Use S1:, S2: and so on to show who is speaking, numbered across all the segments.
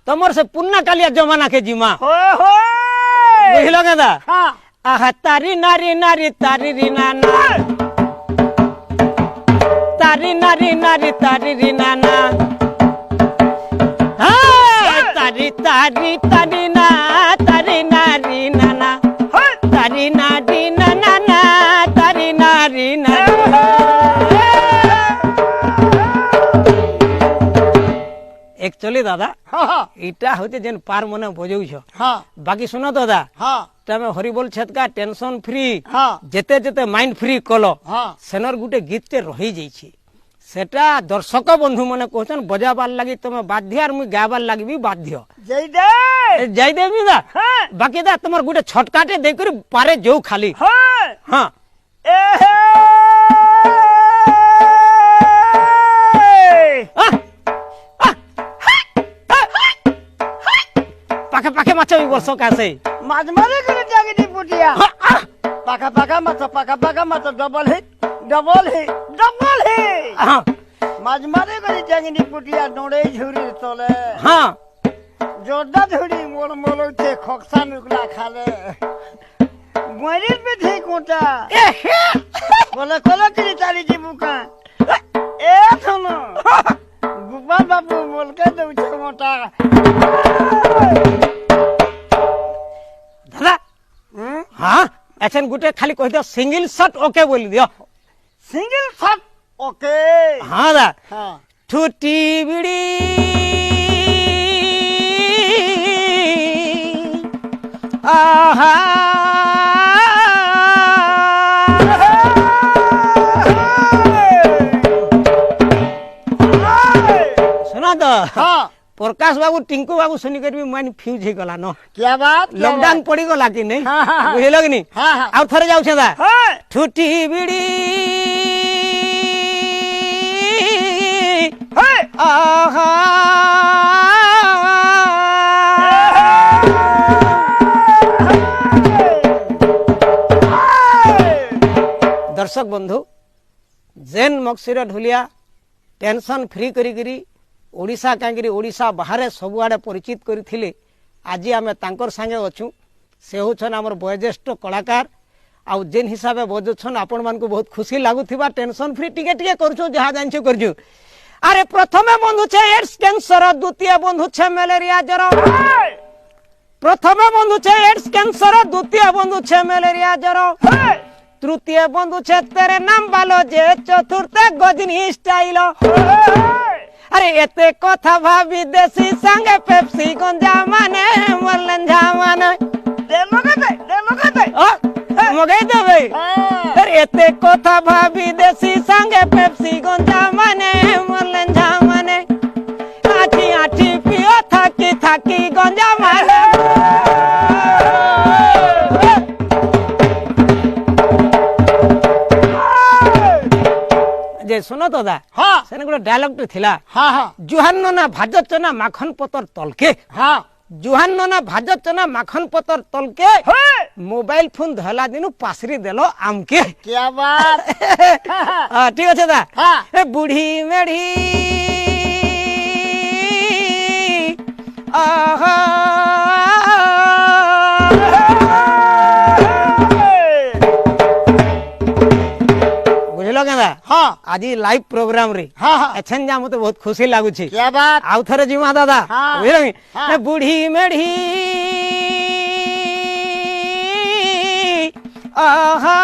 S1: तमर से पुन्ना कालिया जमाना के जिमा
S2: हो
S1: बुझलो गेदा
S2: हाँ
S1: आहा तारी नारी नारी तारी री नाना तारी नारी नारी तारी री नाना तारी तारी तारी ना तारी नारी नाना तारी नारी नाना ना तारी नारी नाना एक्चुअली दादा
S2: हाँ
S1: इटा होते जेन पार मने बजाऊ छ
S2: हाँ
S1: बाकी सुनो दादा
S2: हाँ
S1: तमे हरिबोल छतका टेंशन फ्री
S2: हाँ
S1: जेते जेते माइंड फ्री कलो
S2: हाँ
S1: सेनर गुटे गीत ते रही जाई छी सेटा दर्शक बंधु मने कहछन बजाबार लागि तमे बाध्य आर मु गाबार लागि भी बाध्य
S2: जय दे
S1: जय देवी दा
S2: हाँ
S1: बाकी दा तमर गुटे छटकाटे दे कर पारे जो खाली
S2: हाँ
S1: हां पाखे पाखे माछ भी वर्ष कासे
S2: माछ मारे करे जागती पुटिया पाका पाका माछ double hit double hit double hit
S1: हां
S2: माछ मारे करे जागती पुटिया डोडे झुरी तले
S1: हां
S2: जोरदा झुरी मोल मोल थे खोक्सा नुकला खाले मोरी पे थे कोटा बोले कोला तेरी तारी जी बुका ए थनो गोपाल बाबू मोल के दउ छे मोटा
S1: दादा हाँ एचन गुटे खाली कह दियो सिंगल शॉट ओके बोल दियो
S2: सिंगल शॉट ओके
S1: हाँ दा
S2: हाँ
S1: छुट्टी बिड़ी आहा सुना तो
S2: हाँ
S1: प्रकाश बाबू टिंकू बाबू सुनी कर भी माइन फ्यूज ही गला न
S2: क्या बात
S1: लॉकडाउन पड़ी गला कि नहीं
S2: हाँ, हाँ, हाँ।
S1: बुझलो कि नहीं
S2: हाँ, हाँ।
S1: आउ थरे जाउ छदा
S2: हाँ
S1: छुट्टी बिड़ी
S2: हाँ
S1: आहा दर्शक बंधु जेन मक्सिर ढुलिया टेंशन फ्री करी ओडिशा कांगिरी ओडिशा बाहर सब आड़े परिचित करथिले आज आमे तांकर संगे अछु से होछन हमर वयोज्येष्ठ कलाकार आउ जेन हिसाब से बजुछन आपण मान को बहुत खुशी लागुथिबा टेंशन फ्री टिके टिके करछु जहा जानछु करछु अरे प्रथमे बंधु छे एड्स कैंसर द्वितीय बंधु छे मलेरिया ज्वर प्रथमे बंधु छे एड्स कैंसर द्वितीय बंधु छे मलेरिया ज्वर तृतीय बंधु छे तेरे नाम बालो जे चतुर्थ गजनी स्टाइल अरे एते कथा भाभी देसी संगे पेप्सी गंजा माने मलंझा माने
S2: दे मगते
S1: मगे देबे अरे एते कथा भाभी देसी संगे पेप्सी गंजा माने मलंझा माने आठी आठी पियो थाकी थाकी गंजा माने जे सुनो तो दा
S2: हाँ
S1: सेने गुलो डायलॉग तो थिला
S2: हाँ हाँ
S1: जुहान ना भाजत चना माखन पतर तलके
S2: हाँ
S1: जुहान ना भाजत चना माखन पतर तलके
S2: हाँ
S1: मोबाइल फोन धला दिनु पासरी देलो आमके
S2: क्या बात
S1: ठीक আছে दा
S2: हाँ
S1: ए बूढ़ी मेढ़ी आहा बुझलो केदा
S2: हाँ
S1: आज लाइव प्रोग्राम रे
S2: हाँ हाँ
S1: एछन जा मते बहुत खुशी लागु छी
S2: क्या बात
S1: आउ थरे जीवा दादा
S2: हाँ।
S1: बुझलो
S2: हाँ।
S1: बूढ़ी मेढ़ी आहा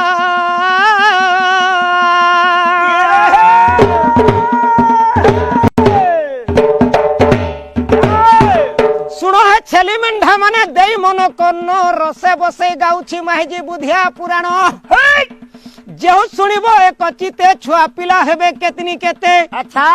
S1: सुनो है छेली मेंढा माने देई मन कन्न रसे बसे गाउछि माहिजी बुधिया पुराण जेहु सुनिबो एक चिते छुआ पिला हेबे केतनी केते
S2: अच्छा